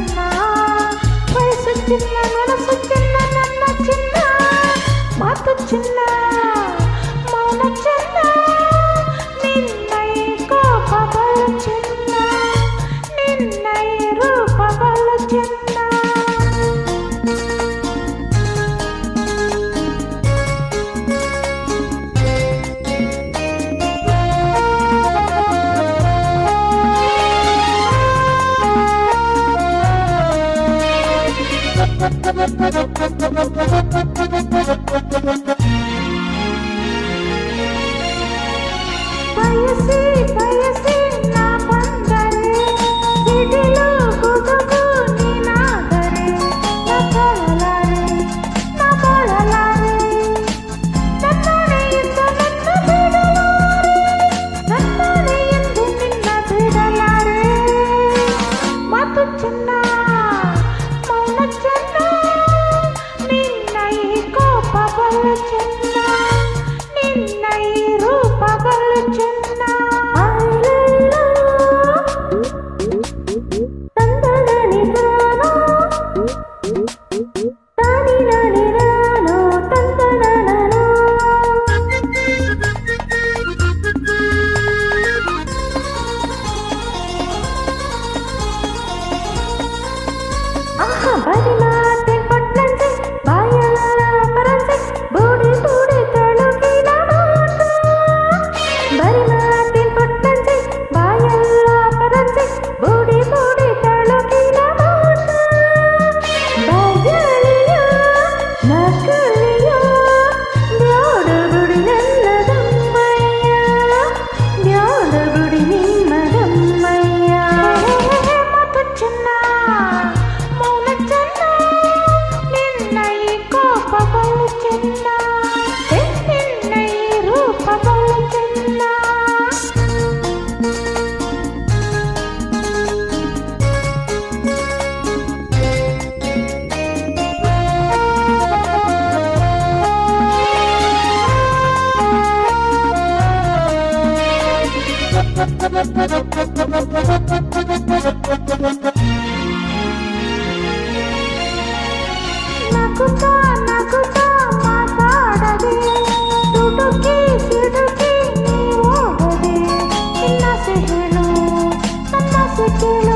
ಚೆನ್ನ ವಯಸ್ಸು ಚಿನ್ನ ಮನಸ್ಸು ಚಿನ್ನ ನನ್ನ ಚಿನ್ನ ಮಾತು ಚಿನ್ನ ಮೌನ ಚಿನ್ನ ನಿನ್ನ ಈ ಕೋಪಗಳು ಚಿನ್ನ ನಿನ್ನ ಈ ರೂಪಗಳು ಚಿನ್ನ ಬಯಸಿ ಬಯಸಿ ನಾ ಬಂದರೆ ಸಿಡಿಲು ಗುಡುಗು ನೀನಾದರೆ ನಾ ಬಾಳಲಾರೆ ನನ್ನನೆಯಿಂದ ನನ್ನ ಬಿಡಲಾರೆ ನನ್ನನೆಯಿಂದ ನಿನ್ನ ಬಿಡಲಾರೆ ಮಾತು ಚೆನ್ನ ಮೌನ ಚೆನ್ನ ನಿನ್ನ ಈ ಕೋಪಗಳು ಚೆನ್ನ ನಿನ್ನ ಈ ರೂಪಗಳು ಚೆನ್ನ ಬರಿ ಮಾತೆ ಪಟ್ಲಂತೆ ಬಾಯಲ್ಲ ಪರಂತೆ ಬೂಡಿ ಬೂಡಿ ತಳುಕಿನ ಮಾತು ಬರಿ ಮಾತೆ ಪಟ್ಲಂತೆ ಬಾಯಲ್ಲ ಪರಂತೆ ಬೂಡಿ ಬೂಡಿ ತಳುಕಿನ ಮಾತು ಬಾಯಲಿಯೋ ನಕಲಿಯೋ ದ್ಯೋಡ ಬುಡಿ ನನ್ನದಮ್ಮಯ್ಯ ದ್ಯೋಡ ಬುಡಿ ನಿಮ್ಮದಮ್ಮಯ್ಯ ಮಾತು ಚೆನ್ನ ರೂಪಗಳು ಚೆನ್ನ ನಿನ್ನ ಈ ರೂಪಗಳು ಚೆನ್ನ ನಗುತ್ತಾ ನಗುತ್ತಾ ಮಾತಾಡದೆ ದುಡುಕಿ ಸಿಡುಕಿ ನೀ ಹೋಗದೆ ನಿನ್ನಾಸೆ ಹೇಳು ನನ್ನಾಸೆ ಕೇಳು